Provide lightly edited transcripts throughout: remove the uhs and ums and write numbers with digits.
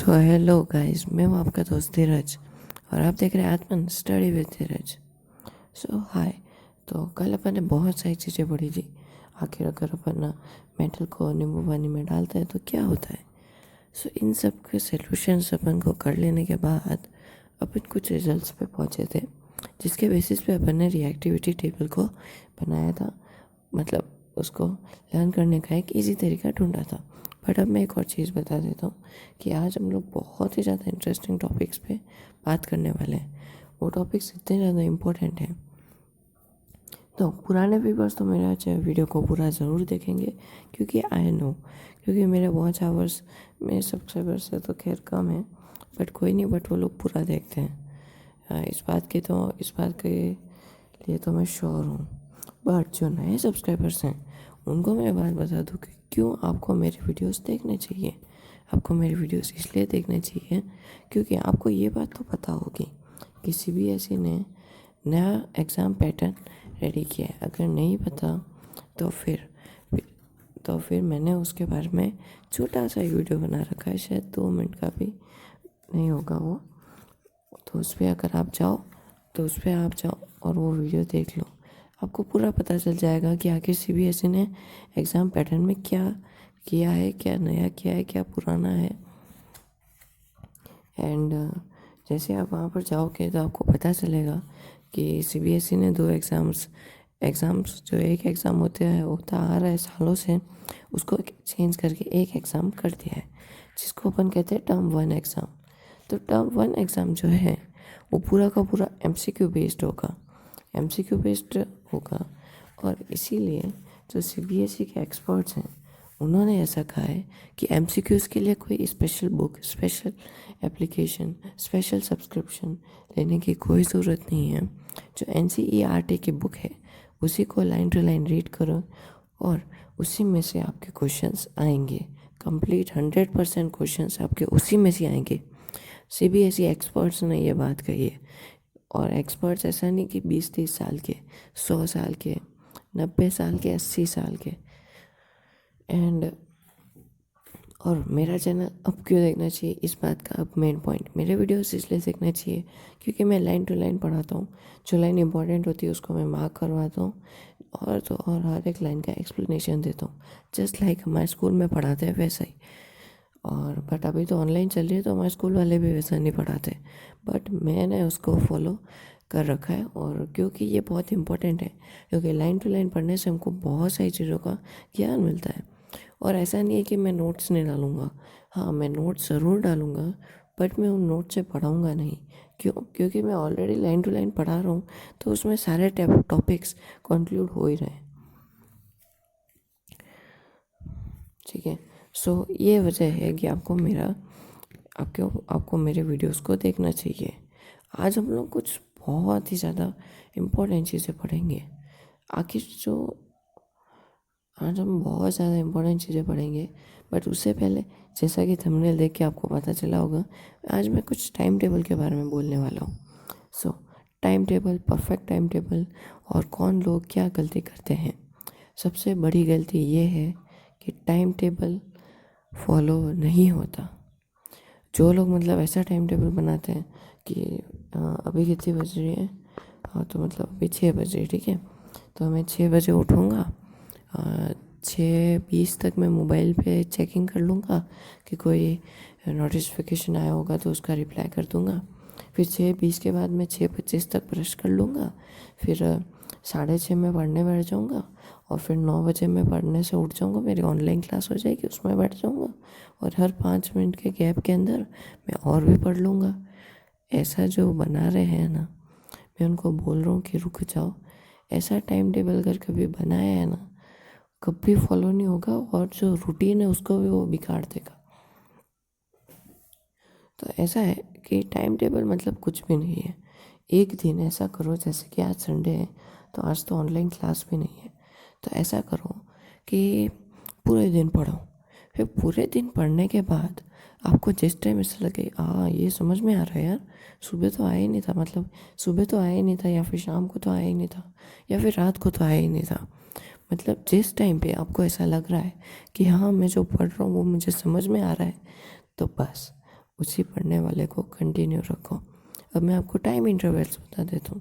So hello guys, मैं हूँ आपका दोस्त धीरज और आप देख रहे हैं आत्मन स्टडी विद धीरज। सो हाय। तो कल अपन ने बहुत सारी चीज़ें पढ़ी थी। आखिर अगर अपन मेटल को नींबू पानी में डालते हैं तो क्या होता है। सो इन सब के सॉल्यूशंस अपन को कर लेने के बाद अपन कुछ रिजल्ट्स पे पहुँचे थे, जिसके बेसिस पे अपन ने रिएक्टिविटी टेबल को बनाया था। मतलब उसको लर्न करने का एक इजी तरीका ढूंढा था। बट अब मैं एक और चीज़ बता देता हूँ कि आज हम लोग बहुत ही ज़्यादा इंटरेस्टिंग टॉपिक्स पे बात करने वाले हैं। वो टॉपिक्स इतने ज़्यादा इम्पोर्टेंट हैं, तो पुराने व्यूवर्स तो मेरा वीडियो को पूरा ज़रूर देखेंगे, क्योंकि आई नो, क्योंकि मेरे वॉच आवर्स मेरे सब्सक्राइबर्स से तो खैर कम है, बट कोई नहीं, बट वो लोग पूरा देखते हैं। इस बात के लिए तो मैं श्योर हूँ। बट जो नए सब्सक्राइबर्स हैं उनको मैं बात बता दूँ कि क्यों आपको मेरे वीडियोस देखने चाहिए। आपको मेरे वीडियोस इसलिए देखने चाहिए क्योंकि आपको ये बात तो पता होगी कि सीबीएसई ने नया एग्ज़ाम पैटर्न रेडी किया है। अगर नहीं पता तो फिर मैंने उसके बारे में छोटा सा वीडियो बना रखा है, शायद 2 मिनट का भी नहीं होगा वो। तो उस पर आप जाओ और वो वीडियो देख लो। आपको पूरा पता चल जाएगा कि आखिर सीबीएसई ने एग्ज़ाम पैटर्न में क्या किया है, क्या नया किया है, क्या पुराना है। एंड जैसे आप वहाँ पर जाओगे तो आपको पता चलेगा कि सीबीएसई ने 2 एग्ज़ाम्स जो एक एग्ज़ाम होता आ रहा है सालों से, उसको चेंज करके एक एग्ज़ाम कर दिया है, जिसको अपन कहते हैं टर्म 1 एग्ज़ाम। तो टर्म 1 एग्ज़ाम जो है वो पूरा का पूरा एमसीक्यू बेस्ड होगा। और इसीलिए जो सीबीएसई के एक्सपर्ट्स हैं उन्होंने ऐसा कहा है कि एमसीक्यूज़ के लिए कोई special book, special application, special subscription लेने की कोई ज़रूरत नहीं है। जो एनसीईआरटी की बुक है उसी को लाइन टू लाइन रीड करो और उसी में से आपके क्वेश्चंस आएंगे। कंप्लीट 100% क्वेश्चंस आपके उसी में से आएंगे। सीबीएसई एक्सपर्ट्स ने ये बात कही है। और एक्सपर्ट्स ऐसा नहीं कि 20-30 साल के, 100 साल के, 90 साल के, 80 साल के। एंड और मेरा चैनल अब क्यों देखना चाहिए, इस बात का अब मेन पॉइंट, मेरे वीडियोस इसलिए देखना चाहिए क्योंकि मैं लाइन टू लाइन पढ़ाता हूँ। जो लाइन इंपॉर्टेंट होती है उसको मैं मार्क करवाता हूँ और हर एक लाइन का एक्सप्लेनेशन देता हूँ, जस्ट लाइक हमारे स्कूल में पढ़ाते हैं वैसा ही। और बट अभी तो ऑनलाइन चल रही है तो हमारे स्कूल वाले भी वैसा नहीं पढ़ाते, बट मैंने उसको फॉलो कर रखा है। और क्योंकि ये बहुत इंपॉर्टेंट है, क्योंकि लाइन टू लाइन पढ़ने से हमको बहुत सारी चीज़ों का ज्ञान मिलता है। और ऐसा नहीं है कि मैं नोट्स नहीं डालूँगा, हाँ मैं नोट्स ज़रूर डालूँगा, बट मैं उन नोट्स से पढ़ाऊँगा नहीं। क्योंकि मैं ऑलरेडी लाइन टू लाइन पढ़ा रहा हूँ, तो उसमें सारे टॉपिक्स कंक्लूड हो ही रहे हैं। ठीक है। सो ये वजह है कि आपको मेरे वीडियोस को देखना चाहिए। आज हम लोग कुछ बहुत ही ज़्यादा इम्पोर्टेंट चीज़ें पढ़ेंगे। आज हम बहुत ज़्यादा इम्पोर्टेंट चीज़ें पढ़ेंगे, बट उससे पहले जैसा कि थंबनेल देख के आपको पता चला होगा, आज मैं कुछ टाइम टेबल के बारे में बोलने वाला हूँ। सो time table, perfect time table और कौन लोग क्या गलती करते हैं। सबसे बड़ी गलती ये है कि टाइम टेबल फॉलो नहीं होता। जो लोग मतलब ऐसा टाइम टेबल बनाते हैं कि अभी कितनी बज रही है, तो मतलब अभी 6 बज रही है, ठीक है, तो मैं 6 बजे उठूँगा, 6:20 तक मैं मोबाइल पे चेकिंग कर लूँगा कि कोई नोटिफिकेशन आया होगा तो उसका रिप्लाई कर दूँगा। फिर 6:20 के बाद मैं 6:25 तक ब्रश कर लूँगा। फिर 6:30 में पढ़ने बैठ जाऊँगा और फिर 9 बजे मैं पढ़ने से उठ जाऊँगा, मेरी ऑनलाइन क्लास हो जाएगी, उसमें बैठ जाऊँगा और हर 5 मिनट के गैप के अंदर मैं और भी पढ़ लूँगा। ऐसा जो बना रहे हैं ना, मैं उनको बोल रहा हूँ कि रुक जाओ। ऐसा टाइम टेबल अगर कभी बनाया है ना, कभी फॉलो नहीं होगा और जो रूटीन है उसको भी वो बिगाड़ देगा। तो ऐसा है कि टाइम टेबल मतलब कुछ भी नहीं है। एक दिन ऐसा करो, जैसे कि आज संडे है तो आज तो ऑनलाइन क्लास भी नहीं है, तो ऐसा करो कि पूरे दिन पढ़ो। फिर पूरे दिन पढ़ने के बाद आपको जिस टाइम ऐसा लगे ये समझ में आ रहा है यार, सुबह तो आया ही नहीं था, मतलब सुबह तो आया ही नहीं था, या फिर शाम को तो आया ही नहीं था, या फिर रात को तो आया ही नहीं था, मतलब जिस टाइम पे आपको ऐसा लग रहा है कि हाँ मैं जो पढ़ रहा हूँ वो मुझे समझ में आ रहा है, तो बस उसी पढ़ने वाले को कंटिन्यू रखो। अब मैं आपको टाइम इंटरवल्स बता देता हूँ।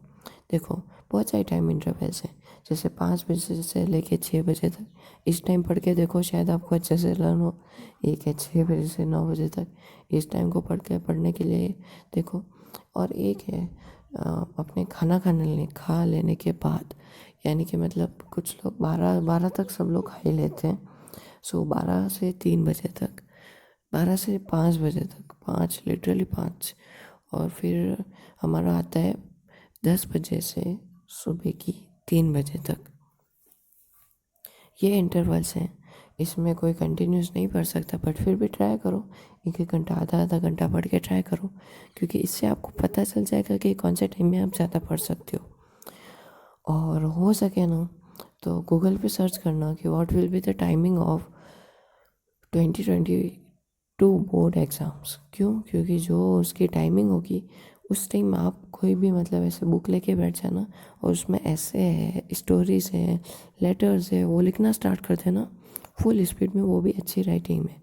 देखो, बहुत सारे टाइम इंटरवल्स हैं, जैसे 5 बजे से लेके 6 बजे तक। इस टाइम पढ़ के देखो, शायद आपको अच्छे से लर्न हो। एक है 6 बजे से 9 बजे तक, इस टाइम को पढ़ने के लिए देखो। और एक है अपने खा लेने के बाद, यानी कि मतलब कुछ लोग 12 तक सब लोग खा ही लेते हैं। सो 12 से 3 बजे तक, 12 से 5 बजे तक, 5 लिटरली 5। और फिर हमारा आता है 10 बजे से सुबह की 3 बजे तक। ये इंटरवल्स हैं। इसमें कोई कंटिन्यूस नहीं पढ़ सकता, बट फिर भी ट्राई करो, 1-1 घंटा, आधा घंटा पढ़ के ट्राई करो, क्योंकि इससे आपको पता चल जाएगा कि कौन से टाइम में आप ज़्यादा पढ़ सकते हो। और हो सके ना तो गूगल पे सर्च करना कि what will be the timing of 2022 board exams. क्योंकि जो उसकी टाइमिंग होगी, उस टाइम आप कोई भी मतलब ऐसे बुक लेके बैठ जाना और उसमें ऐसे है, स्टोरीज है, लेटर्स है, वो लिखना स्टार्ट कर देना फुल स्पीड में, वो भी अच्छी राइटिंग में।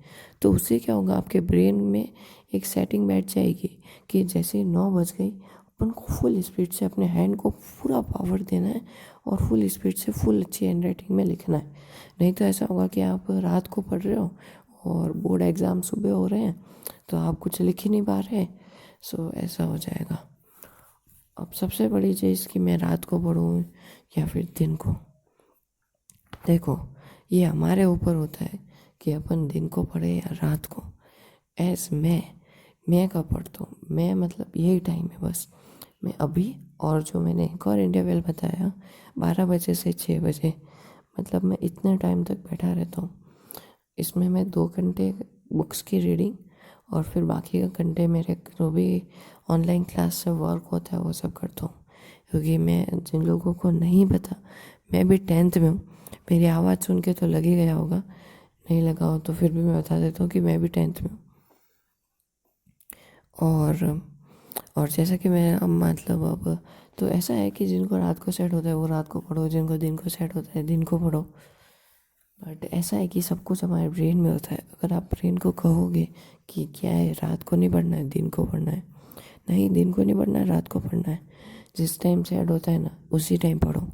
तो उससे क्या होगा, आपके ब्रेन में एक सेटिंग बैठ जाएगी कि जैसे 9 बज गई, अपन को फुल स्पीड से अपने हैंड को पूरा पावर देना है और फुल स्पीड से फुल अच्छी हैंड राइटिंग में लिखना है। नहीं तो ऐसा होगा कि आप रात को पढ़ रहे हो और बोर्ड एग्ज़ाम सुबह हो रहे हैं, तो आप कुछ लिख ही नहीं पा रहे। सो ऐसा हो जाएगा। अब सबसे बड़ी चीज़ कि मैं रात को पढूं या फिर दिन को, देखो ये हमारे ऊपर होता है कि अपन दिन को पढ़े या रात को। एस मैं कब पढ़ता हूँ, मैं मतलब यही टाइम है बस। मैं अभी, और जो मैंने एक और इंटरवल बताया 12 बजे से 6 बजे, मतलब मैं इतने टाइम तक बैठा रहता हूँ। इसमें मैं 2 घंटे बुक्स की रीडिंग और फिर बाकी का घंटे मेरे जो भी ऑनलाइन क्लास से वर्क होता है वो सब करता हूँ। क्योंकि मैं, जिन लोगों को नहीं पता, मैं भी 10th में हूँ। मेरी आवाज़ सुन के तो लग ही गया होगा, नहीं लगा हो तो फिर भी मैं बता देता हूँ कि मैं भी 10th में हूँ। और जैसा कि मैं अब मतलब अब तो ऐसा है कि जिनको रात को सेट होता है वो रात को पढ़ो, जिनको दिन को सेट होता है दिन को पढ़ो। बट ऐसा है कि सब कुछ हमारे ब्रेन में होता है। अगर आप ब्रेन को कहोगे कि क्या है, रात को नहीं पढ़ना है, दिन को पढ़ना है, नहीं, दिन को नहीं पढ़ना है, रात को पढ़ना है। जिस टाइम सेट होता है ना, उसी टाइम पढ़ो।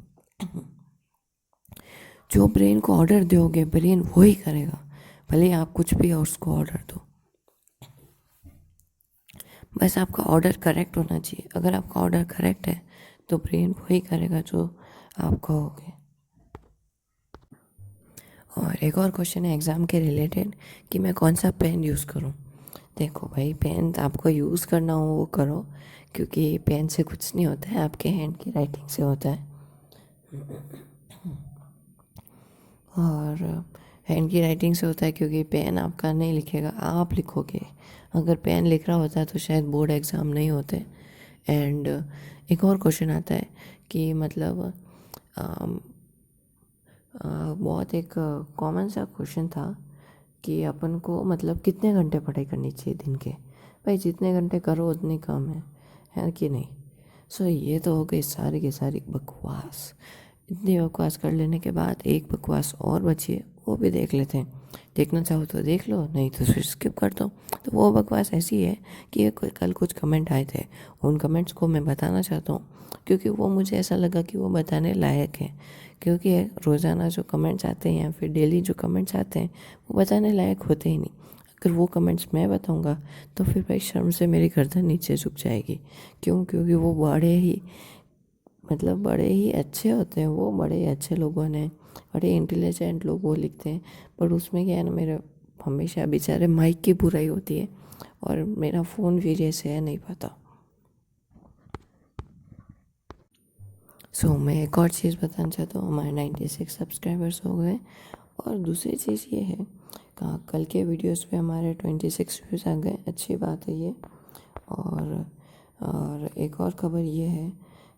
जो ब्रेन को ऑर्डर दोगे, ब्रेन वही करेगा, भले ही आप कुछ भी उसको ऑर्डर दो। बस आपका ऑर्डर करेक्ट होना चाहिए। अगर आपका ऑर्डर करेक्ट है तो ब्रेन वही करेगा जो आप कहोगे। और एक और क्वेश्चन है एग्ज़ाम के रिलेटेड कि मैं कौन सा पेन यूज़ करूं। देखो भाई, पेन आपको यूज़ करना हो वो करो, क्योंकि पेन से कुछ नहीं होता है, आपके हैंड की राइटिंग से होता है। और हैंड की राइटिंग से होता है क्योंकि पेन आपका नहीं लिखेगा, आप लिखोगे। अगर पेन लिख रहा होता है तो शायद बोर्ड एग्ज़ाम नहीं होते। एंड एक और क्वेश्चन आता है कि मतलब बहुत एक कॉमन सा क्वेश्चन था कि अपन को मतलब कितने घंटे पढ़ाई करनी चाहिए दिन के। भाई जितने घंटे करो उतनी कम है कि नहीं। सो ये तो हो गई सारी की सारी बकवास। इतनी बकवास कर लेने के बाद एक बकवास और बची है, वो भी देख लेते हैं। देखना चाहो तो देख लो, नहीं तो फिर स्किप कर दो। तो वो बकवास ऐसी है कि कल कुछ कमेंट आए थे, उन कमेंट्स को मैं बताना चाहता हूँ क्योंकि वो मुझे ऐसा लगा कि वो बताने लायक है। क्योंकि रोज़ाना जो कमेंट्स आते हैं या फिर डेली जो कमेंट्स आते हैं वो बताने लायक होते ही नहीं। अगर वो कमेंट्स मैं बताऊंगा तो फिर भाई शर्म से मेरी गर्दन नीचे झुक जाएगी। क्योंकि वो बड़े ही अच्छे होते हैं, वो बड़े ही अच्छे लोगों ने, बड़े इंटेलिजेंट लोग वो लिखते हैं। पर उसमें क्या है ना, मेरे हमेशा बेचारे माइक की बुराई होती है और मेरा फ़ोन भी जैसे है नहीं पता। मैं एक और चीज़ बताना चाहता हूँ, हमारे 96 सब्सक्राइबर्स हो गए। और दूसरी चीज़ ये है, कल के वीडियोस पे हमारे 26 व्यूज़ आ गए, अच्छी बात है ये। और एक और खबर ये है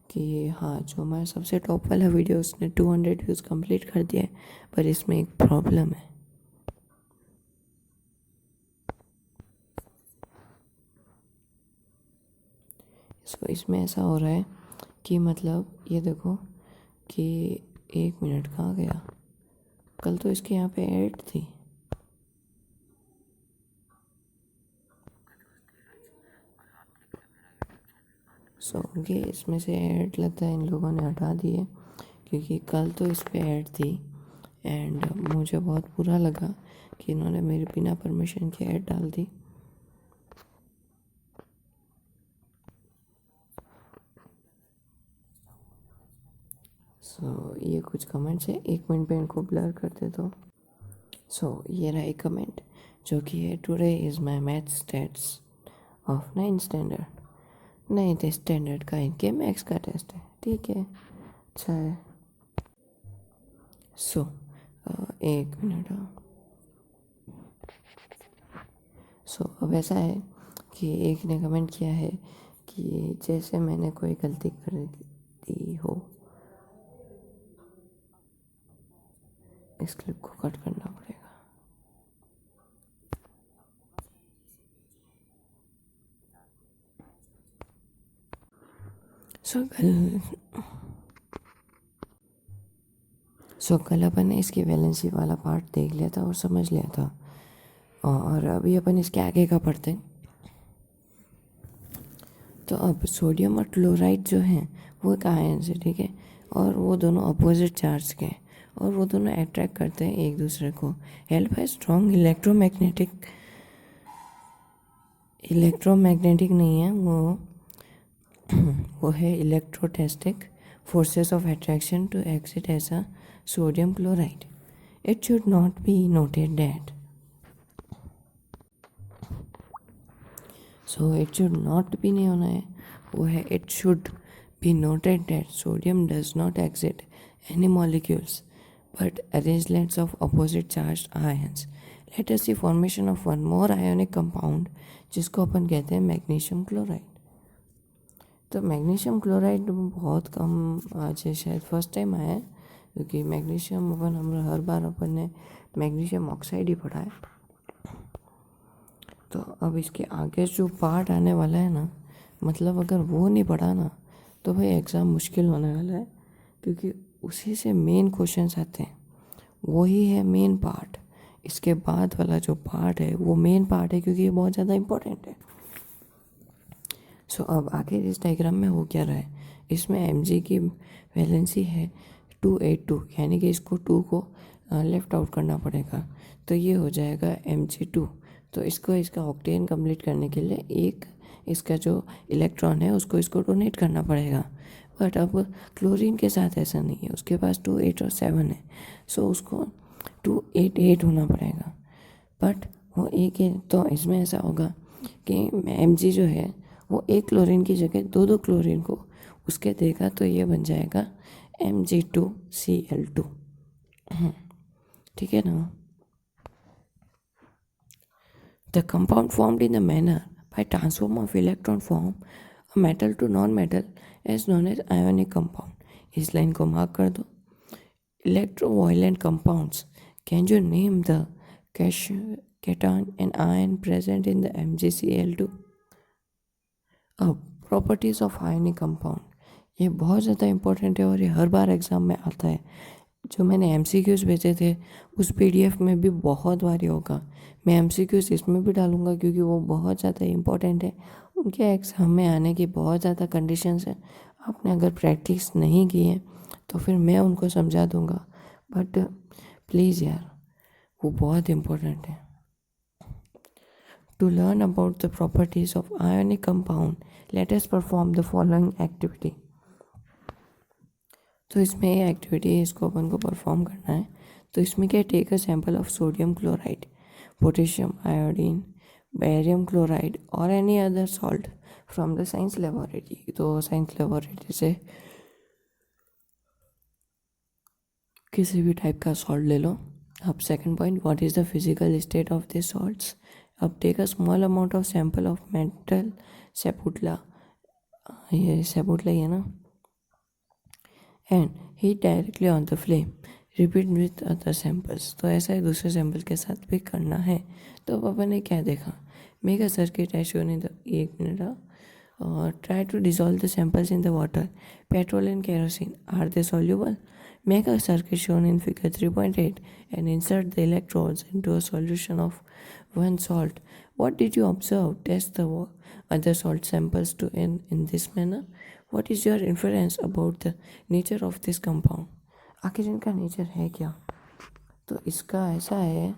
कि हाँ, जो हमारा सबसे टॉप वाला वीडियो उसने 200 व्यूज़ कंप्लीट कर दिया है, पर इसमें एक प्रॉब्लम है। इसमें ऐसा हो रहा है कि मतलब ये देखो कि 1 मिनट कहाँ गया, कल तो इसके यहाँ पे ऐड थी। सो उनके इसमें से ऐड लगता है इन लोगों ने हटा दिए, क्योंकि कल तो इस पे ऐड थी एंड मुझे बहुत बुरा लगा कि इन्होंने मेरे बिना परमिशन के ऐड डाल दी। सो ये कुछ कमेंट्स है, 1 मिनट पे इनको ब्लर करते तो। सो ये रहा एक कमेंट जो कि है, today is my math stats of 9th standard. 9th standard का इनके मैथ्स का टेस्ट है, ठीक है, अच्छा है। सो 1 मिनट। सो अब ऐसा है कि एक ने कमेंट किया है कि जैसे मैंने कोई गलती कर दी हो। इस क्लिप को कट करना पड़ेगा। सो कल अपन ने इसकी वैलेंसी वाला पार्ट देख लिया था और समझ लिया था, और अभी अपन इसके आगे का पढ़ते हैं। तो अब सोडियम और क्लोराइड जो हैं वो एक आयन्स है, ठीक है, और वो दोनों अपोजिट चार्ज के हैं और वो दोनों अट्रैक्ट करते हैं एक दूसरे को, हेल्प बाय स्ट्रॉन्ग इलेक्ट्रोमैग्नेटिक नहीं है वो है electrostatic forces of attraction to exist as a sodium chloride. It should not be noted that so it should not भी नहीं होना है, वो है it should be noted that sodium does not exist any molecules but arrangements of opposite charged ions. Let us see formation of one more ionic compound जिसको अपन कहते हैं magnesium chloride. तो मैग्नीशियम क्लोराइड बहुत कम आज शायद फर्स्ट टाइम आया है, क्योंकि मैग्नीशियम हम हर बार अपन ने मैग्नीशियम ऑक्साइड ही पढ़ा है। तो अब इसके आगे जो पार्ट आने वाला है ना, मतलब अगर वो नहीं पढ़ा ना तो भाई एग्ज़ाम मुश्किल होने वाला है, क्योंकि उसी से मेन क्वेश्चंस आते हैं, वही है मेन पार्ट। इसके बाद वाला जो पार्ट है वो मेन पार्ट है, क्योंकि ये बहुत ज़्यादा इम्पोर्टेंट है। सो अब आगे इस डायग्राम में हो क्या रहा है, इसमें Mg की वैलेंसी है 282, यानी कि इसको 2 को लेफ्ट आउट करना पड़ेगा, तो ये हो जाएगा Mg2। तो इसको इसका ऑक्टेन कंप्लीट करने के लिए एक इसका जो इलेक्ट्रॉन है उसको इसको डोनेट करना पड़ेगा। बट अब क्लोरीन के साथ ऐसा नहीं है, उसके पास 2, 8 और 7 है, सो उसको 288 होना पड़ेगा। बट वो एक है, तो इसमें ऐसा होगा कि Mg जो है वो एक क्लोरीन की जगह 2 क्लोरीन को उसके देगा, तो ये बन जाएगा Mg2Cl2, ठीक है ना। The compound formed in the manner by transform of electron from a metal to non-metal is known as ionic compound. इस लाइन को मार्क कर दो। Electroviolent compounds. Can you name the cation and ion present in the MgCl2? अब properties of ionic compound, ये बहुत ज़्यादा important है और ये हर बार एग्ज़ाम में आता है। जो मैंने MCQs भेजे थे उस PDF में भी बहुत बार होगा, मैं MCQs इसमें भी डालूँगा, क्योंकि वो बहुत ज़्यादा इम्पोर्टेंट है। उनके एग्ज़ाम में आने की बहुत ज़्यादा कंडीशंस हैं। आपने अगर प्रैक्टिस नहीं की है तो फिर मैं उनको समझा दूँगा, बट प्लीज़ यार वो बहुत इम्पोर्टेंट है। To learn about the properties of ionic compound, let us perform the following activity. तो इसमें ये एक्टिविटी इसको अपन को परफॉर्म करना है। तो इसमें क्या, take a sample of sodium chloride, potassium iodine, barium chloride और any other salt from the science laboratory. तो साइंस लेबोरेटरी से किसी भी टाइप का सॉल्ट ले लो। अब second point, what is the physical state of this salts. अब take a small amount of sample of metal spatula, ये सेपुटला ही है ना, and heat directly on the flame, repeat with other samples. तो ऐसा ही दूसरे सैंपल के साथ भी करना है। तो अब अपन ने क्या देखा, make a circuit as shown in the, 1 minute, और try to dissolve the samples in the water. Petrol and kerosene, are they soluble. Make a circuit shown in figure 3.8 and insert the electrodes into a solution of one salt. What did you observe? Test the other salt samples to in this manner. What is your inference about the nature of this compound? आखिर इनका nature है क्या? तो इसका ऐसा है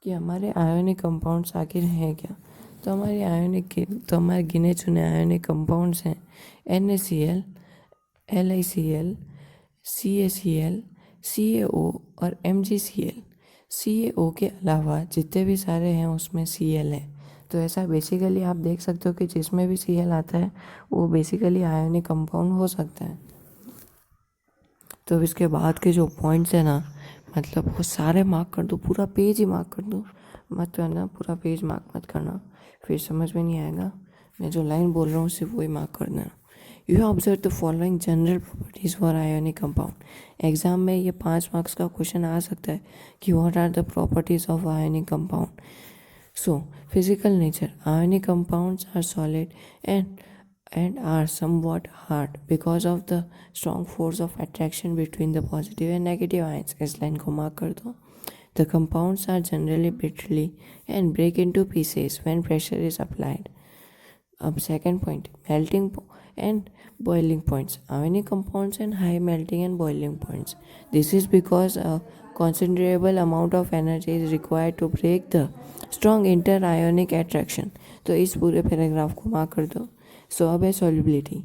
कि हमारे आयोनिक कंपाउंड्स आखिर हैं क्या. तो हमारे गिने चुने आयोनिक कंपाउंड्स हैं NaCl, LiCl, CaCl, CaO और MgCl. CaO के अलावा जितने भी सारे हैं उसमें Cl है. तो ऐसा बेसिकली आप देख सकते हो कि जिसमें भी Cl आता है वो बेसिकली आयोनिक कंपाउंड हो सकता है. तो इसके बाद के जो पॉइंट्स है ना, मतलब वो सारे मार्क कर दो, पूरा पेज ही मार्क कर दो, मत करना पूरा पेज मार्क मत करना, फिर समझ में नहीं आएगा. मैं जो लाइन बोल रहा हूँ सिर्फ वही मार्क कर देना. You observe the following general properties for ionic compound. Exam में ये 5 मार्क्स का क्वेश्चन आ सकता है कि what are the properties of ionic compound. So physical nature. Ionic compounds are solid and are somewhat hard because of the strong force of attraction between the positive and negative ions. इस line को mark कर दो. The compounds are generally brittle and break into pieces when pressure is applied. अब second point, melting and boiling points. Ionic compounds and high melting and boiling points. This is because a considerable amount of energy is required to break the strong inter-ionic attraction. तो इस पूरे paragraph को mark कर दो. So अब है solubility.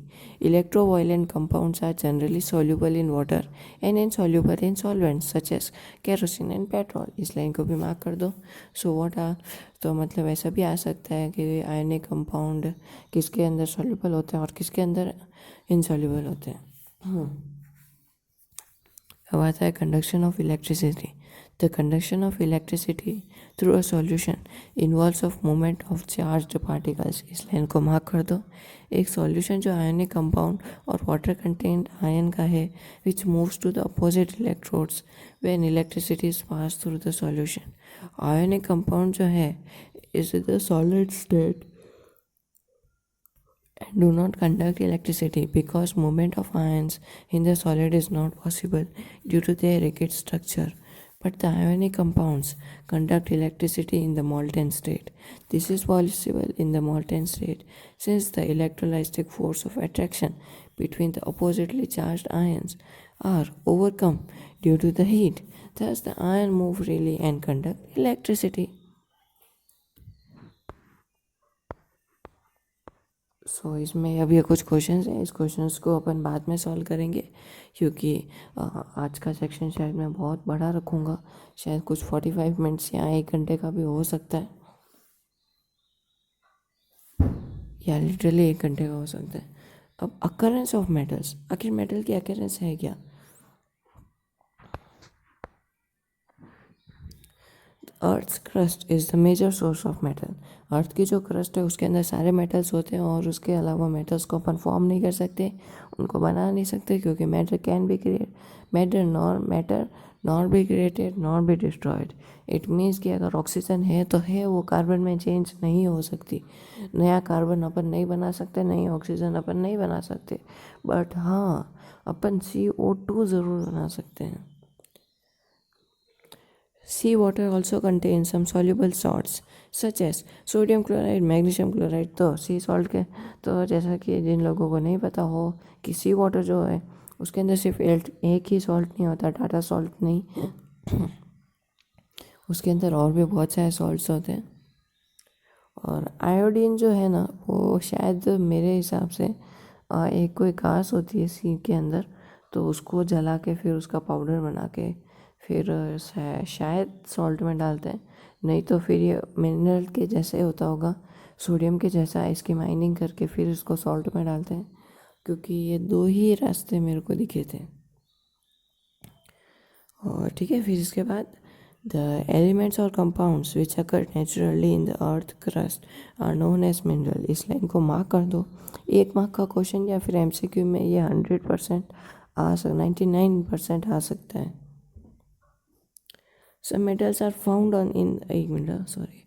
Electroviolent compounds are generally soluble in water and insoluble in solvents such as kerosene and petrol. इस line को भी मार्क कर दो. So what are, तो मतलब ऐसा भी आ सकता है कि आयनिक कंपाउंड किसके अंदर soluble होते हैं और किसके अंदर insoluble होते हैं. अब आता है conduction of electricity. The conduction of electricity through a solution involves of movement of charged particles. इस लाइन को मार्क कर दो. एक सॉल्यूशन जो आयनिक कंपाउंड और वाटर कंटेंट आयन का है which moves to the opposite electrodes when electricity is passed through the solution. Ionic compound जो है is in the solid state and do not conduct electricity because movement of ions in the solid is not possible due to their rigid structure. But the ionic compounds conduct electricity in the molten state. This is possible in the molten state since the electrolytic force of attraction between the oppositely charged ions are overcome due to the heat. Thus the ion move freely and conduct electricity. सो इसमें अभी कुछ questions हैं. इस questions को अपन बाद में solve करेंगे क्योंकि आज का सेक्शन शायद मैं बहुत बड़ा रखूँगा. शायद कुछ 45 मिनट्स या 1 घंटे का भी हो सकता है या लिटरली 1 घंटे का हो सकता है. अब अकरेंस ऑफ मेटल्स. आखिर मेटल की अकरेंस है क्या? Earth's crust is the major source of metal. Earth की जो क्रस्ट है उसके अंदर सारे मेटल्स होते हैं और उसके अलावा मेटल्स को अपन फॉर्म नहीं कर सकते, उनको बना नहीं सकते क्योंकि matter can be create matter not be created not be destroyed. It means कि अगर ऑक्सीजन है तो है, वो कार्बन में चेंज नहीं हो सकती. नया कार्बन अपन नहीं बना सकते, नई ऑक्सीजन अपन नहीं बना सकते, बट हाँ अपन CO2 ज़रूर बना सकते हैं. Sea water also contains some soluble salts such as sodium chloride, magnesium chloride. तो सी सॉल्ट के तो जैसा कि जिन लोगों को नहीं पता हो कि सी वाटर जो है उसके अंदर सिर्फ एक ही सॉल्ट नहीं होता, टाटा सॉल्ट नहीं, उसके अंदर और भी बहुत सारे सॉल्ट्स होते हैं. और आयोडीन जो है ना वो शायद मेरे हिसाब से एक कोई घास होती है सी के अंदर, तो उसको जला के फिर उसका पाउडर बना के फिर शायद सॉल्ट में डालते हैं. नहीं तो फिर ये मिनरल के जैसे होता होगा, सोडियम के जैसा, इसकी माइनिंग करके फिर इसको सॉल्ट में डालते हैं. क्योंकि ये 2 ही रास्ते मेरे को दिखे थे. और ठीक है, फिर इसके बाद द एलिमेंट्स और compounds which occur naturally in the earth crust are known as mineral. इस लाइन को मार्क कर दो. 1 मार्क का क्वेश्चन या फिर MCQ में ये 100% 99% आ सकता है. Some metals are found on in एक minute sorry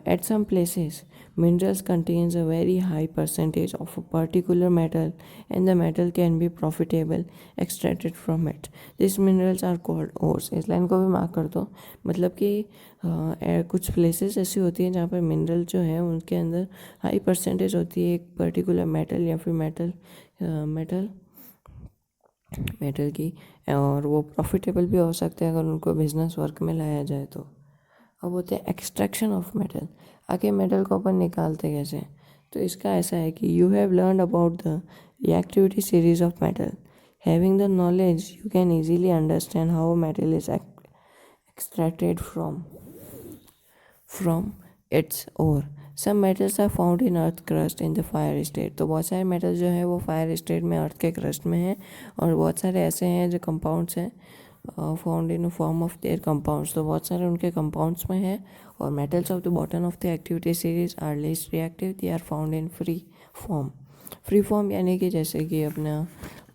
At some places, minerals contains a very high percentage of a particular metal, and the metal can be profitable extracted from it. These minerals are called ores. इस line को भी mark कर दो. मतलब कि कुछ places ऐसी होती हैं जहाँ पर मिनरल जो है उनके अंदर हाई परसेंटेज होती है एक पर्टिकुलर मेटल या फिर मेटल की, और वो प्रॉफिटेबल भी हो सकते हैं अगर उनको बिजनेस वर्क में लाया जाए तो. अब होते हैं एक्सट्रैक्शन ऑफ मेटल. आगे मेटल को अपन निकालते कैसे. तो इसका ऐसा है कि you have learn about the reactivity series of metal. Having the knowledge you can easily understand how metal is extracted from its ore. Some metals are found in earth crust in the fire state. तो बहुत सारे metal जो है वो fire state में अर्थ के crust में हैं, और बहुत सारे ऐसे हैं जो कंपाउंड्स हैं found in form of their compounds. तो बहुत सारे उनके कंपाउंड्स में हैं. और metals of the bottom of the activity series are least reactive. They are found in free form. Free form यानी कि जैसे कि अपना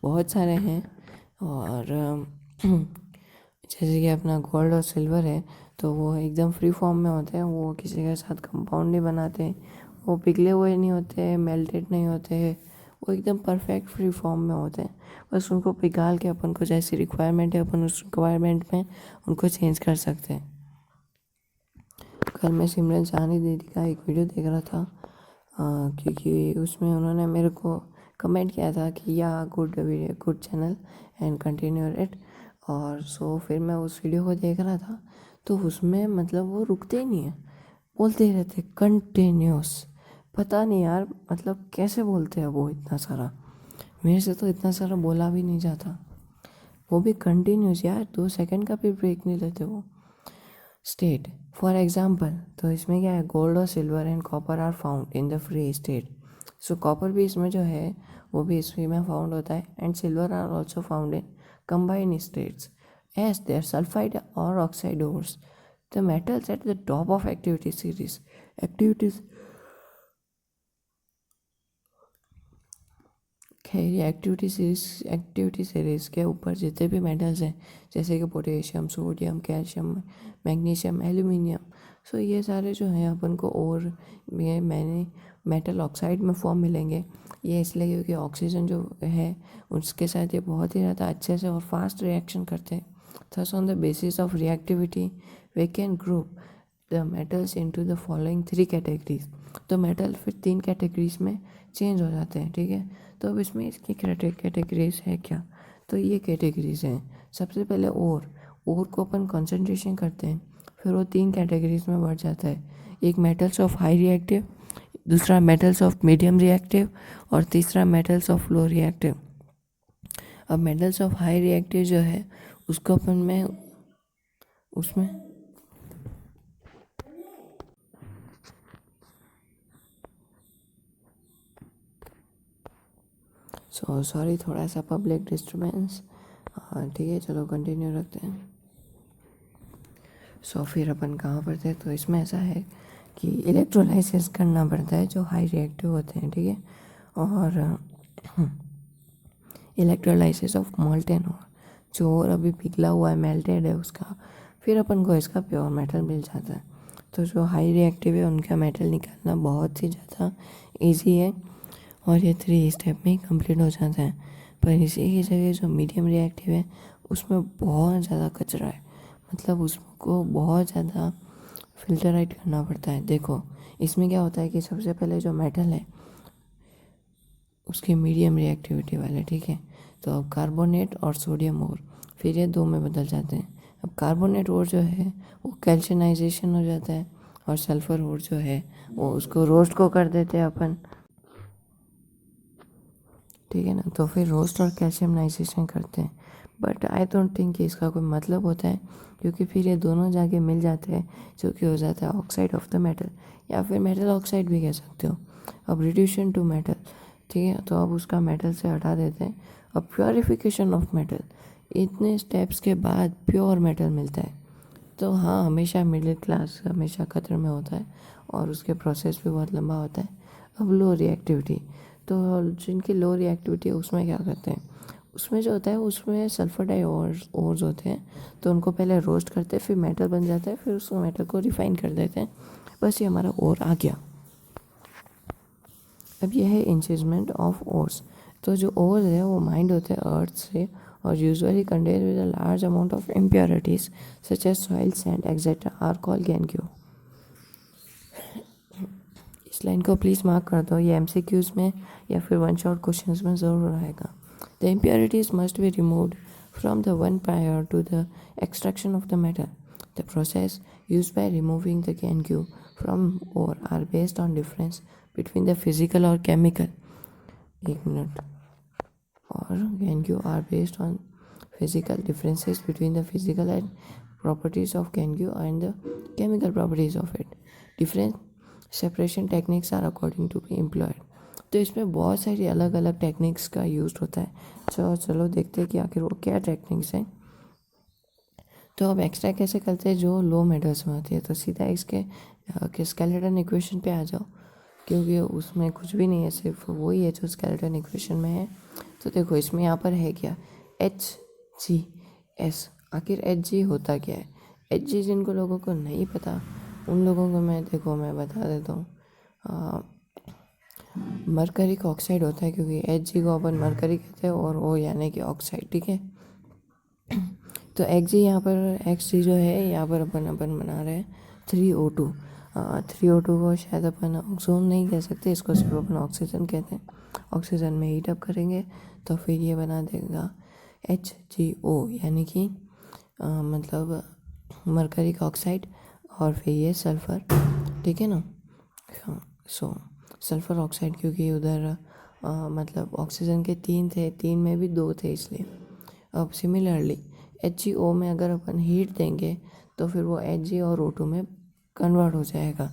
बहुत सारे हैं, और जैसे कि अपना गोल्ड और सिल्वर है तो वो एकदम फ्री फॉर्म में होते हैं. वो किसी के साथ कंपाउंड नहीं बनाते, वो पिघले हुए नहीं होते, मेल्टेड नहीं होते, वो एकदम परफेक्ट फ्री फॉर्म में होते हैं. बस उनको पिघाल के अपन को जैसी रिक्वायरमेंट है अपन उस रिक्वायरमेंट में उनको चेंज कर सकते हैं. कल मैं सिमरन साहनी दीदी का एक वीडियो देख रहा था, क्योंकि उसमें उन्होंने मेरे को कमेंट किया था कि या good video, good channel and continue it. और सो फिर मैं उस वीडियो को देख रहा था तो उसमें मतलब वो रुकते ही नहीं है, बोलते ही रहते कंटिन्यूस. पता नहीं यार मतलब कैसे बोलते हैं वो इतना सारा. मेरे से तो इतना सारा बोला भी नहीं जाता. वो भी कंटिन्यूस यार, 2 सेकंड का भी ब्रेक नहीं लेते वो. स्टेट फॉर एग्जाम्पल, तो इसमें क्या है, गोल्ड और silver and copper are found in the free state. So copper भी इसमें जो है वो भी इसमें में फाउंड होता है, and silver are also found in combined states as their sulfide or oxide ores. The metals at the top of activity series. Activity series के ऊपर जितने भी मेटल्स हैं जैसे कि potassium, sodium, calcium, magnesium, aluminium, so ये सारे जो हैं अपन को और ये मैंने मेटल ऑक्साइड में फॉर्म मिलेंगे. ये इसलिए क्योंकि ऑक्सीजन जो है उसके साथ ये बहुत ही ज़्यादा अच्छे से और फास्ट रिएक्शन करते हैं. Thus on the basis of reactivity we can group the metals into the following 3 categories. तो मेटल फिर 3 कैटेगरीज में चेंज हो जाते हैं. ठीक है, तो अब इसमें इसकी कैटेगरीज है क्या, तो ये कैटेगरीज हैं. सबसे पहले ओर को अपन कंसंट्रेशन करते हैं, फिर वो 3 कैटेगरीज में बढ़ जाता है. एक मेटल्स ऑफ हाई रिएक्टिव, दूसरा मेटल्स ऑफ मीडियम रिएक्टिव, और तीसरा मेटल्स ऑफ लो रिएक्टिव. अब मेटल्स ऑफ हाई रिएक्टिव जो है उसको अपन में उसमें सॉरी थोड़ा सा पब्लिक डिस्टर्बेंस. ठीक है, चलो कंटिन्यू रखते हैं. फिर अपन कहाँ पर थे, तो इसमें ऐसा है कि इलेक्ट्रोलाइसिस करना पड़ता है जो हाई रिएक्टिव होते हैं. ठीक है, और इलेक्ट्रोलाइसिस ऑफ मोल्टेन और जो और अभी पिघला हुआ है, मेल्टेड है उसका, फिर अपन को इसका प्योर मेटल मिल जाता है. तो जो हाई रिएक्टिव है उनका मेटल निकालना बहुत ही ज़्यादा ईजी है, और ये 3 स्टेप में कंप्लीट हो जाता है. पर इसी की जगह जो मीडियम रिएक्टिव है उसमें बहुत ज़्यादा कचरा है, मतलब उसको बहुत ज़्यादा फिल्टराइट करना पड़ता है. देखो इसमें क्या होता है कि सबसे पहले जो मेटल है उसकी मीडियम रिएक्टिविटी वाले, ठीक है, तो अब कार्बोनेट और सोडियम और फिर ये 2 में बदल जाते हैं. अब कार्बोनेट और जो है वो कैल्शियनाइजेशन हो जाता है, और सल्फर और जो है वो उसको रोस्ट को कर देते हैं अपन. ठीक है ना, तो फिर रोस्ट और कैल्शियमनाइजेशन करते हैं. बट आई डोंट थिंक कि इसका कोई मतलब होता है, क्योंकि फिर ये दोनों जाके मिल जाते हैं जो कि हो जाता है ऑक्साइड ऑफ द मेटल, या फिर मेटल ऑक्साइड भी कह सकते हो. अब रिड्यूशन टू मेटल, ठीक है, तो अब उसका मेटल से हटा देते हैं. अब प्योरीफिकेशन ऑफ मेटल, इतने स्टेप्स के बाद प्योर मेटल मिलता है. तो हाँ, हमेशा मिडिल क्लास हमेशा खतरे में होता है, और उसके प्रोसेस भी बहुत लंबा होता है. अब लो रिएक्टिविटी, तो जिनकी लो रिएक्टिविटी है उसमें क्या करते हैं, उसमें जो होता है उसमें सल्फर ओर्स होते हैं, तो उनको पहले रोस्ट करते हैं, फिर मेटल बन जाता है, फिर उस मेटल को रिफाइन कर देते हैं। बस ये हमारा ओर आ गया। अब ये है इंचेजमेंट ऑफ ओर्स। तो जो ओर्स है वो माइंड होते हैं अर्थ से और usually contain with a large amount of impurities such as soil, sand etcetera are called gangue. इस लाइन को प्लीज़ मार्क कर दो, ये एमसीक्यूज में या फिर वन शॉट क्वेश्चंस में ज़रूर आएगा। The impurities must be removed from the one prior to the extraction of the metal. The process used by removing the gangue from ore are based on difference between the physical और chemical, एक minute, और gangue are based on physical differences between the physical and properties of gangyu and the chemical properties of it. Different separation techniques are according to be employed. तो इसमें बहुत सारी अलग अलग techniques का यूज होता है। चलो देखते हैं कि आखिर वो क्या टेक्निक्स हैं। तो अब एक्स्ट्रा कैसे करते हैं जो लो मेटल्स में होती है। तो सीधा इसके स्केलेटन इक्वेशन पे आ जाओ, क्योंकि उसमें कुछ भी नहीं है, सिर्फ वही है जो स्केलेटन इक्वेशन में है। तो देखो इसमें यहाँ पर है क्या, HgS। आखिर Hg होता क्या है। Hg जिनको लोगों को नहीं पता उन लोगों को मैं बता देता हूँ। मरकरिक ऑक्साइड होता है, क्योंकि Hg को अपन मरकरी कहते हैं और O यानी कि ऑक्साइड, ठीक है। तो Xg यहाँ पर Xg जो है यहाँ पर अपन बना रहे हैं 3O2। 3O2 को शायद अपन ऑक्सोन नहीं कह सकते, इसको सिर्फ अपन ऑक्सीजन कहते हैं। ऑक्सीजन में हीट अप करेंगे तो फिर ये बना देगा HgO, यानी कि मतलब मरकरिक ऑक्साइड, और फिर ये सल्फ़र, ठीक है ना। हाँ, सो सल्फ़र ऑक्साइड, क्योंकि उधर मतलब ऑक्सीजन के 3 थे, 3 में भी 2 थे इसलिए। अब सिमिलरली HgO में अगर अपन हीट देंगे तो फिर वो Hg और O2 में कन्वर्ट हो जाएगा।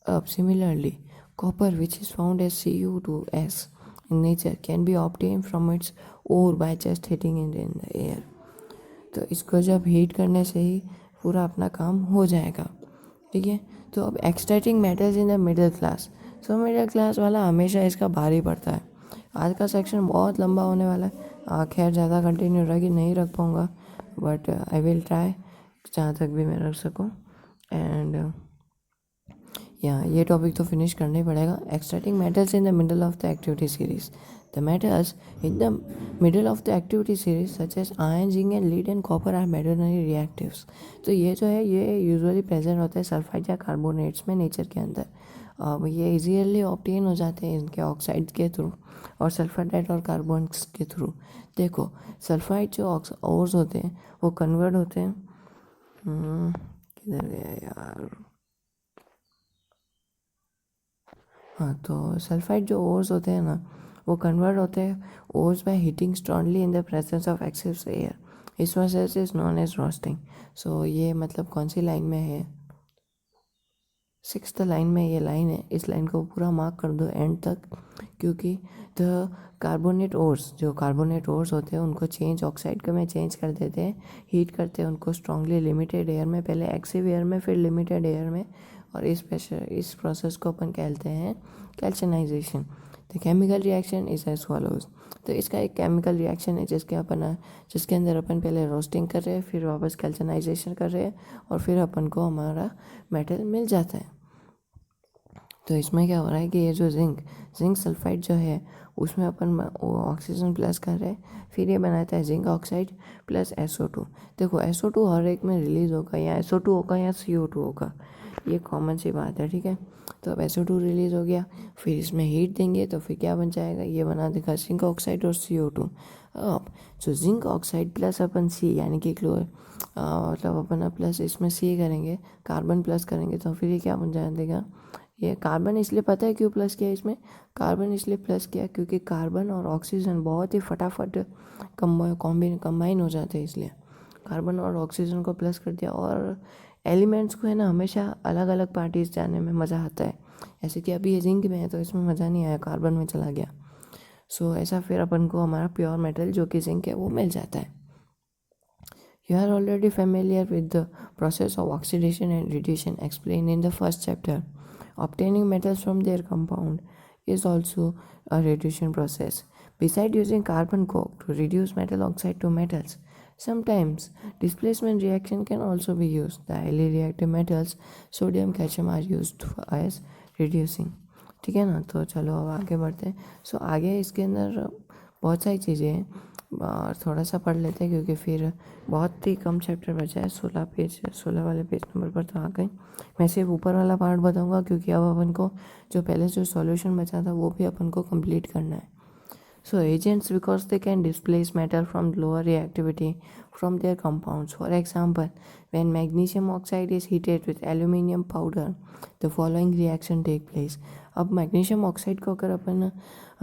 अब similarly copper which is found as Cu2s in nature can be obtained from its ore by just hitting it in the air। तो इसको जब हीट करने से ही पूरा अपना काम हो जाएगा, ठीक है। तो अब extracting metals in the middle class. So middle class वाला हमेशा इसका भारी पड़ता है। आज का सेक्शन बहुत लंबा होने वाला है, खैर ज़्यादा कंटिन्यू नहीं रख पाऊँगा, बट आई विल ट्राई जहाँ तक भी मैं रख सकूँ। एंड ये टॉपिक तो फिनिश करना ही पड़ेगा। Extracting metals in the middle of the activity series. The metals in the middle of the activity series such as iron, zinc and lead and copper are moderately reactives. तो ये जो है ये usually present होता है sulphide या carbonates में nature के अंदर। ये इजीली ऑब्टेन हो जाते हैं इनके ऑक्साइड के थ्रू और सल्फाइड और कार्बन्स के थ्रू। देखो सल्फाइड जो ओर्स होते हैं वो कन्वर्ट होते हैं, किधर गया यार, हाँ, तो सल्फाइड जो ओर्स होते हैं ना वो कन्वर्ट होते हैं ores by heating strongly in the presence of excess air. इस process is known as roasting. So ये मतलब कौन सी लाइन में है, 6th लाइन में ये लाइन है। इस लाइन को पूरा मार्क कर दो एंड तक, क्योंकि द कार्बोनेट ओर्स, जो कार्बोनेट ओर्स होते हैं उनको चेंज ऑक्साइड में चेंज कर देते हैं, हीट करते हैं उनको स्ट्रांगली लिमिटेड एयर में, पहले एक्सिव एयर में फिर लिमिटेड एयर में, और इस प्रोसेस को अपन कहते हैं calcinisation. The chemical reaction is as follows. तो इसका एक केमिकल रिएक्शन है जिसके अंदर अपन पहले रोस्टिंग कर रहे हैं, फिर वापस कैल्सिनाइजेशन कर रहे हैं, और फिर अपन को हमारा मेटल मिल जाता है। तो इसमें क्या हो रहा है कि ये जो जिंक सल्फाइड जो है उसमें अपन ऑक्सीजन प्लस कर रहे हैं, फिर ये बनाता है जिंक ऑक्साइड प्लस SO2। देखो SO2 हर एक में रिलीज होगा, या SO2 होगा या CO2 होगा, ये कॉमन सी बात है, ठीक है। तो अब SO2 रिलीज हो गया, फिर इसमें हीट देंगे तो फिर क्या बन जाएगा, ये बना देगा जिंक ऑक्साइड और CO2। अब जो जिंक ऑक्साइड प्लस अपन C यानी कि मतलब अपन प्लस इसमें C करेंगे, कार्बन प्लस करेंगे, तो फिर ये क्या बन जाएगा, ये कार्बन इसलिए पता है क्यों प्लस किया इसमें, कार्बन इसलिए प्लस किया क्योंकि कार्बन और ऑक्सीजन बहुत ही फटाफट कंबाइन हो जाते हैं, इसलिए कार्बन और ऑक्सीजन को प्लस कर दिया। और एलिमेंट्स को है ना हमेशा अलग अलग पार्टीज जाने में मज़ा आता है, ऐसे कि अभी ये जिंक में है तो इसमें मज़ा नहीं आया, कार्बन में चला गया। सो ऐसा फिर अपन को हमारा प्योर मेटल जो कि जिंक है वो मिल जाता है। You are already familiar with the process of oxidation and reduction explained in the first chapter. Obtaining metals from their compound is also a reduction process. Besides using carbon coke to reduce metal oxide to metals, sometimes displacement reaction can also be used. The highly reactive metals sodium calcium are used as reducing. ठीक है ना, तो चलो अब आगे बढ़ते हैं. सो आगे इसके अंदर बहुत सारी चीज़ें हैं और थोड़ा सा पढ़ लेते हैं क्योंकि फिर बहुत ही कम चैप्टर बचा है. 16 वाले पेज नंबर पर तो आ गए. मैं सिर्फ ऊपर वाला पार्ट बताऊंगा क्योंकि अब अपन को जो पहले जो सॉल्यूशन बचा था वो भी अपन को कंप्लीट करना है. So agents, because they can displace metal from lower reactivity from their compounds. For example, when magnesium oxide is heated with aluminium powder, the following reaction take place. अब मैग्नीशियम ऑक्साइड को अगर अपन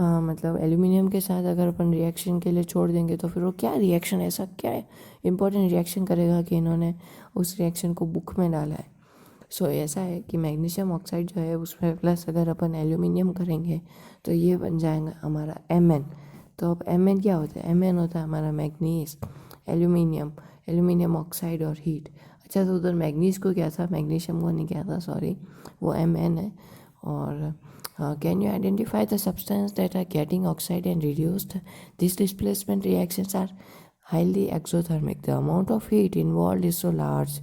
मतलब aluminium के साथ अगर अपन reaction के लिए छोड़ देंगे तो फिर वो क्या रिएक्शन, ऐसा क्या इंपॉर्टेंट रिएक्शन करेगा कि इन्होंने उस रिएक्शन को बुक में डाला है. सो ऐसा है कि मैग्नीशियम ऑक्साइड जो है उसमें प्लस अगर अपन एल्यूमिनियम करेंगे तो ये बन जाएगा हमारा Mn. तो अब Mn क्या होता है? Mn होता है हमारा मैग्नीज, एल्यूमिनियम ऑक्साइड और हीट. अच्छा, तो उधर मैग्नीज को क्या था, मैग्नीशियम को नहीं क्या था, सॉरी, वो Mn है. और can you identify the substance that are getting oxide and reduced? This displacement reactions are highly exothermic. The amount of heat involved is so large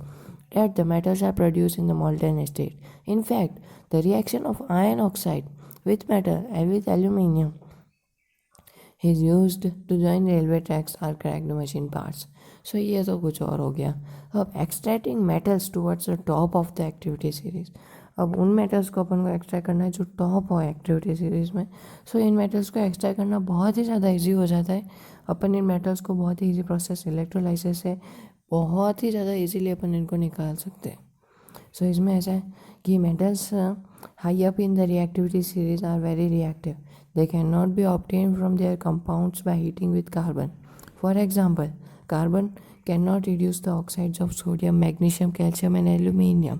that the metals are produced in the molten state. In fact, the reaction of iron oxide with metal and with aluminium is used to join railway tracks or cracked machine parts. So ये तो कुछ और हो गया. अब extracting metals towards the top of the activity series. अब उन metals को अपन को एक्सट्रैक्ट करना है जो टॉप हो एक्टिविटी सीरीज़ में. सो इन मेटल्स को एक्सट्रैक्ट करना बहुत ही ज़्यादा इजी हो जाता है. अपन इन मेटल्स को बहुत ही इजी प्रोसेस इलेक्ट्रोलाइसिस से बहुत ही ज़्यादा इजीली अपन इनको निकाल सकते हैं. सो इसमें ऐसा है कि metals high up in the reactivity series are very reactive. They can not be obtain from their compounds by heating with carbon. For example, carbon can not reduce the oxides of sodium, magnesium, calcium and aluminium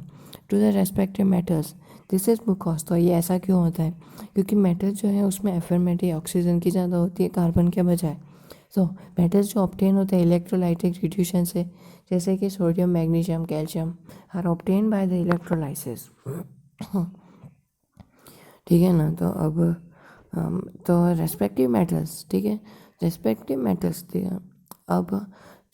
to the respective metals. This is because. तो ये ऐसा क्यों होता है? क्योंकि metal जो है उसमें एफर्मेटी ऑक्सीजन की ज़्यादा होती है कार्बन के बजाय. तो मेटल्स जो ऑब्टेन होते हैं इलेक्ट्रोलाइटिक रिड्यूशन से, जैसे कि sodium, magnesium, calcium are obtain by the electrolysis. ठीक है ना. तो अब तो रेस्पेक्टिव मेटल्स, ठीक है, रेस्पेक्टिव मेटल्स, ठीक है. अब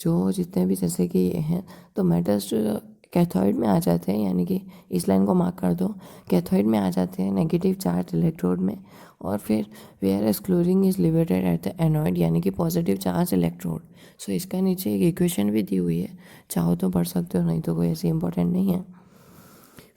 जो जितने भी जैसे कि ये हैं तो मेटल्स जो कैथोइड में आ जाते हैं, यानी कि इस लाइन को मार्क कर दो, कैथोइड में आ जाते हैं नेगेटिव चार्ज इलेक्ट्रोड में. और फिर whereas chlorine is liberated at the anode, यानी कि पॉजिटिव चार्ज इलेक्ट्रोड. सो इसका नीचे एक इक्वेशन भी दी हुई है, चाहो तो पढ़ सकते हो, नहीं तो कोई ऐसी इंपॉर्टेंट नहीं है.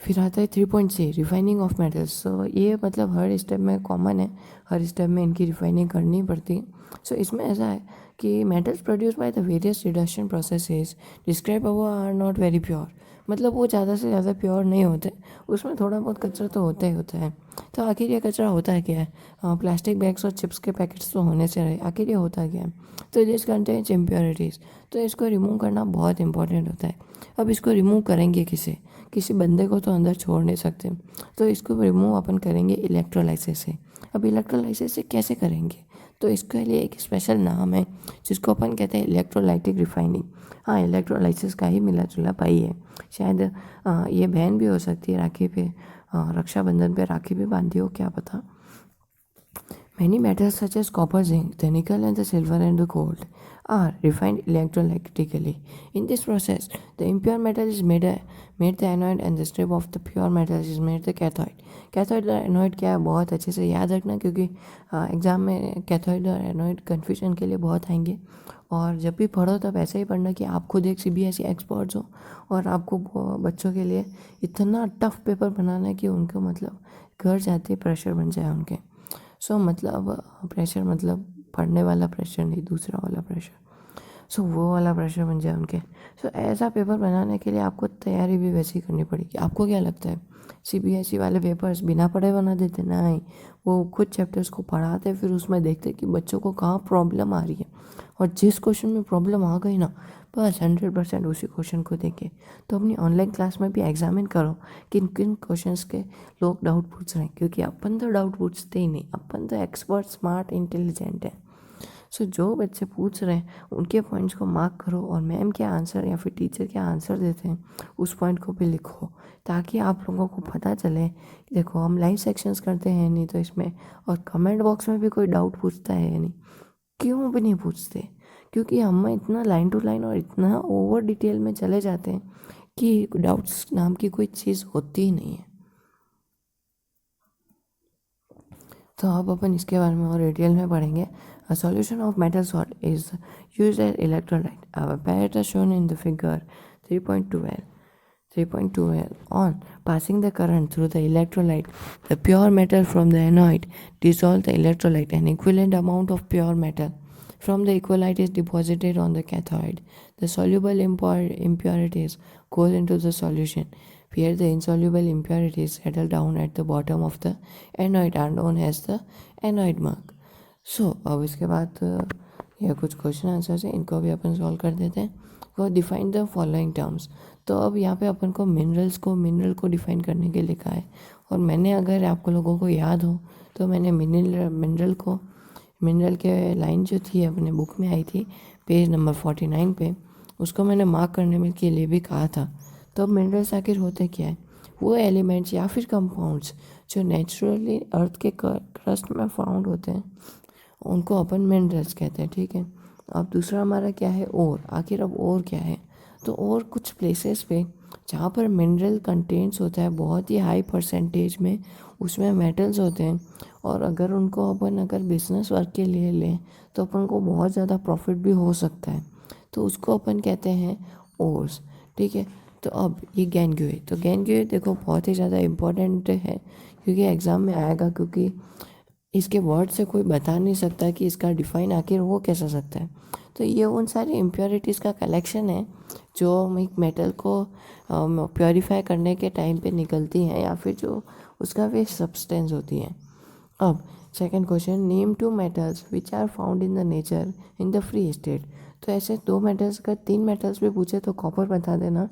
फिर आता है 3.6 रिफाइनिंग ऑफ मेटल्स. सो ये मतलब हर स्टेप में कॉमन है, हर स्टेप में इनकी रिफाइनिंग करनी पड़ती है. सो इसमें ऐसा है कि metals produce by the various reduction processes describe above are not very pure. मतलब वो ज़्यादा से ज़्यादा प्योर नहीं होते, उसमें थोड़ा बहुत कचरा तो होता ही होता है. तो आखिर ये कचरा होता है क्या है? प्लास्टिक बैग्स और चिप्स के पैकेट्स तो होने से रहे, आखिर ये होता क्या है? तो दिस कंटेन्स इम्प्योरिटीज़. तो इसको रिमूव करना बहुत इंपॉर्टेंट होता है. अब इसको रिमूव करेंगे किसी बंदे को तो अंदर छोड़ नहीं सकते, तो इसको रिमूव अपन करेंगे इलेक्ट्रोलाइसिस से. अब इलेक्ट्रोलाइसिस से कैसे करेंगे? तो इसके लिए एक स्पेशल नाम है जिसको अपन कहते हैं इलेक्ट्रोलाइटिक रिफाइनिंग. हाँ, इलेक्ट्रोलाइसिस का ही मिला जुला भाई है. शायद ये बहन भी हो सकती है, राखी पे रक्षाबंधन पे राखी भी बांधी हो, क्या पता. Many metals such as copper, zinc, the nickel and the silver and the gold are refined electrolytically. In this process, the impure metal is made the anode and the strip of the pure metal is made the cathode. कैथोइड और annoyed क्या है बहुत अच्छे से याद रखना, क्योंकि exam में कैथोइड और एनोइड कन्फ्यूजन के लिए बहुत आएंगे. और जब भी पढ़ो तब ऐसे ही पढ़ना कि आप खुद एक CBSE एक्सपर्ट्स हो और आपको बच्चों के लिए इतना टफ पेपर बनाना है कि उनको मतलब घर जाते प्रेशर बन जाए उनके. सो मतलब प्रेशर मतलब पढ़ने वाला प्रेशर नहीं, दूसरा वाला प्रेशर. सो वो वाला प्रेशर बन जाए उनके. सो ऐसा पेपर बनाने के लिए आपको तैयारी भी वैसी करनी पड़ेगी. आपको क्या लगता है CBSE वाले पेपर्स बिना पढ़े बना देते? नहीं, वो खुद चैप्टर्स को पढ़ाते, फिर उसमें देखते कि बच्चों को कहाँ प्रॉब्लम आ रही है, और जिस क्वेश्चन में प्रॉब्लम आ गई ना, बस 100% उसी क्वेश्चन को देखे. तो अपनी ऑनलाइन क्लास में भी एग्जामिन करो किन किन क्वेश्चंस के लोग डाउट पूछ रहे हैं, क्योंकि अपन तो डाउट पूछते ही नहीं, अपन तो एक्सपर्ट, स्मार्ट, इंटेलिजेंट है. सो जो बच्चे पूछ रहे हैं उनके पॉइंट्स को मार्क करो और मैम के आंसर या फिर टीचर के आंसर देते हैं उस पॉइंट को भी लिखो, ताकि आप लोगों को पता चले। देखो हम लाइव सेक्शंस करते हैं नहीं तो इसमें, और कमेंट बॉक्स में भी कोई डाउट पूछता है नहीं, क्यों भी नहीं पूछते, क्योंकि हम इतना लाइन टू लाइन और इतना ओवर डिटेल में चले जाते हैं कि डाउट्स नाम की कोई चीज़ होती ही नहीं है। तो अब अपन इसके बारे में और डिटेल में पढ़ेंगे। A solution of metal salt is used as electrolyte. Our apparatus shown in the figure 3.12 on passing the current through the electrolyte, the pure metal from the anode dissolves the electrolyte. An equivalent amount of pure metal from the electrolyte is deposited on the cathode. The soluble impurities goes into the solution. Here the insoluble impurities settle down at the bottom of the anode are known as the anode mark. सो अब इसके बाद ये कुछ question answers हैं, इनको भी अपन solve कर देते हैं। वो डिफाइन द फॉलोइंग टर्म्स। तो अब यहाँ पे अपन को मिनरल को डिफाइन करने के लिखा है, और मैंने, अगर आपको लोगों को याद हो तो मैंने मिनरल के लाइन जो थी अपने बुक में आई थी पेज नंबर 49 पे, उसको मैंने मार्क करने में के लिए भी कहा था। तो अब मिनरल्स आखिर होते क्या है? वो एलिमेंट्स या फिर कंपाउंड्स जो नेचुरली अर्थ के क्रस्ट में फाउंड होते हैं उनको अपन मिनरल्स कहते हैं, ठीक है। अब दूसरा हमारा क्या है? ओर। आखिर अब ओर क्या है? तो ओर कुछ प्लेसेस पे जहाँ पर मिनरल कंटेंट्स होता है बहुत ही हाई परसेंटेज में, उसमें मेटल्स होते हैं, और अगर उनको अपन बिजनेस वर्क के लिए लें तो अपन को बहुत ज़्यादा प्रॉफिट भी हो सकता है, तो उसको अपन कहते हैं ओर्स, ठीक है। तो अब ये गैंगुए, तो गैंगुए देखो बहुत ही ज़्यादा इम्पोर्टेंट है क्योंकि एग्ज़ाम में आएगा, क्योंकि इसके वर्ड से कोई बता नहीं सकता कि इसका डिफाइन आखिर हो कैसा सकता है। तो ये उन सारी इम्प्योरिटीज़ का कलेक्शन है जो एक मेटल को प्योरीफाई करने के टाइम पे निकलती हैं, या फिर जो उसका वे सब्सटेंस होती है। अब second question, name 2 metals which are found in the nature in the free state. तो ऐसे 2 मेटल्स का 3 मेटल्स भी पूछे तो कॉपर बता देना।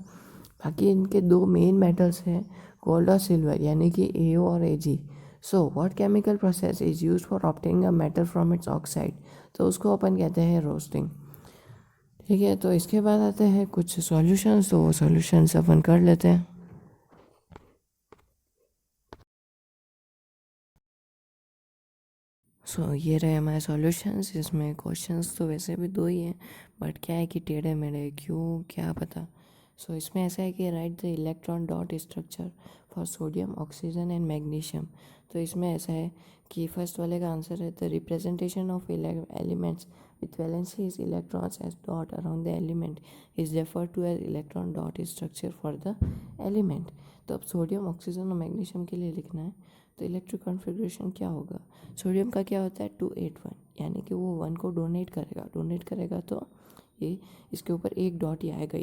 बाकी इनके 2 मेन मेटल्स हैं गोल्ड और सिल्वर, यानी कि AO और AG। So what chemical process is use for obtaining a metal from its oxide. तो उसको अपन कहते हैं रोस्टिंग, ठीक है। तो इसके बाद आते हैं कुछ सॉल्यूशंस, तो वो सॉल्यूशंस अपन कर लेते हैं। सो ये रहे हमारे सॉल्यूशंस। इसमें क्वेश्चंस तो वैसे भी 2 ही हैं, बट क्या है कि टेढ़े मेढ़े क्यों क्या पता। सो इसमें ऐसा है कि right the electron dot structure for sodium, oxygen and magnesium. तो इसमें ऐसा है कि फर्स्ट वाले का आंसर है the representation of elements with valencies electrons as dot around the element is refer to as electron dot structure for the element. तो अब सोडियम, ऑक्सीजन और मैग्नीशियम के लिए लिखना है, तो इलेक्ट्रिक कॉन्फ़िगरेशन क्या होगा? सोडियम का क्या होता है 281, यानी कि वो 1 को डोनेट करेगा तो ये इसके ऊपर एक डॉट ही आएगा,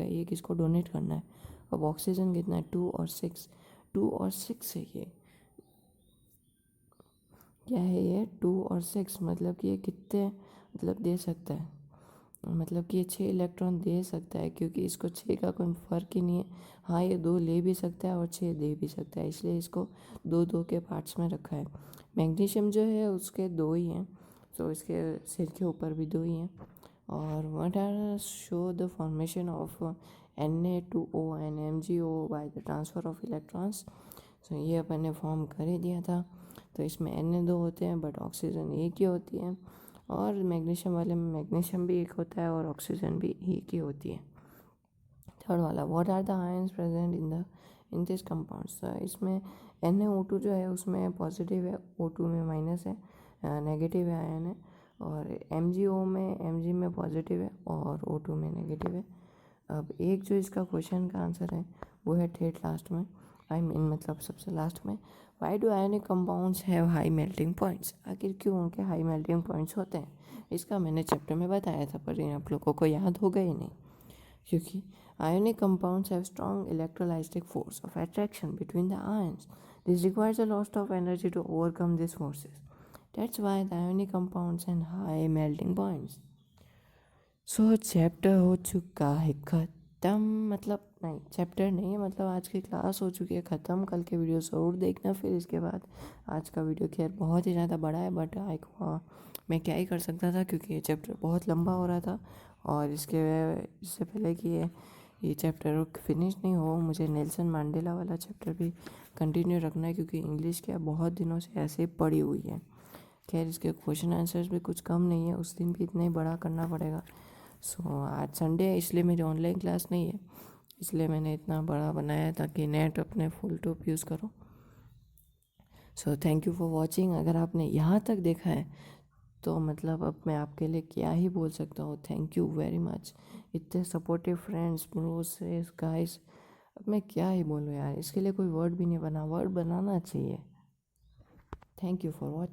एक इसको डोनेट करना है। अब ऑक्सीजन कितना है 2 और 6, 2 और 6 है ये, क्या है ये 2 और 6, मतलब कि ये कितने दे सकता है, मतलब कि ये 6 इलेक्ट्रॉन दे सकता है, क्योंकि इसको 6 का कोई फ़र्क ही नहीं है। हाँ ये 2 ले भी सकता है और 6 दे भी सकता है, इसलिए इसको 2-2 के पार्ट्स में रखा है। मैग्नीशियम जो है उसके 2 ही हैं, तो इसके सिर के ऊपर भी 2 ही हैं। और what are show the formation of Na2O and MgO by the transfer of electrons. तो ये अपन ने फॉर्म कर ही दिया था। तो इसमें Na2 होते हैं बट ऑक्सीजन एक ही होती है, और मैग्नीशियम वाले में मैग्नीशियम भी एक होता है और ऑक्सीजन भी एक ही होती है। थर्ड वाला, what are the ions present in this compounds. इसमें NaO2 जो है उसमें पॉजिटिव है, O2 में माइनस है, नेगेटिव है आयन है, और Mg में पॉजिटिव है और O2 में नेगेटिव है। अब एक जो इसका क्वेश्चन का आंसर है वो है थर्ड लास्ट में, मतलब सबसे लास्ट में, why do ionic compounds have high melting points. आखिर क्यों उनके हाई मेल्टिंग पॉइंट्स होते हैं? इसका मैंने चैप्टर में बताया था, पर आप लोगों को याद होगा ही नहीं, क्योंकि ionic compounds have strong electrolytic force of attraction between the ions. This requires a lot of energy to overcome these forces. That's why the ionic compounds have high melting points. So chapter हो चुका है ख़त्म, मतलब नहीं, chapter नहीं है, मतलब आज की क्लास हो चुकी है ख़त्म। कल के वीडियो ज़रूर देखना फिर इसके बाद। आज का वीडियो खैर बहुत ही ज़्यादा बड़ा है, बट मैं क्या ही कर सकता था क्योंकि ये चैप्टर बहुत लंबा हो रहा था। और इससे पहले कि ये चैप्टर फिनिश नहीं हो, मुझे नेल्सन मंडेला वाला चैप्टर भी कंटिन्यू रखना है क्योंकि इंग्लिश क्या बहुत दिनों से ऐसे पड़ी हुई है। खैर इसके क्वेश्चन आंसर्स भी कुछ कम नहीं है, उस दिन भी इतना ही बड़ा करना पड़ेगा। सो आज संडे है इसलिए मेरी ऑनलाइन क्लास नहीं है, इसलिए मैंने इतना बड़ा बनाया ताकि नेट अपने फुल टॉप यूज़ करो। So thank you for watching. अगर आपने यहाँ तक देखा है तो मतलब अब मैं आपके लिए क्या ही बोल सकता हूँ। थैंक यू वेरी मच, इतने सपोर्टिव फ्रेंड्स, ब्रोस, गाइस। अब मैं क्या ही बोलूँ यार, इसके लिए कोई वर्ड भी नहीं बना, वर्ड बनाना चाहिए। Thank you for watching.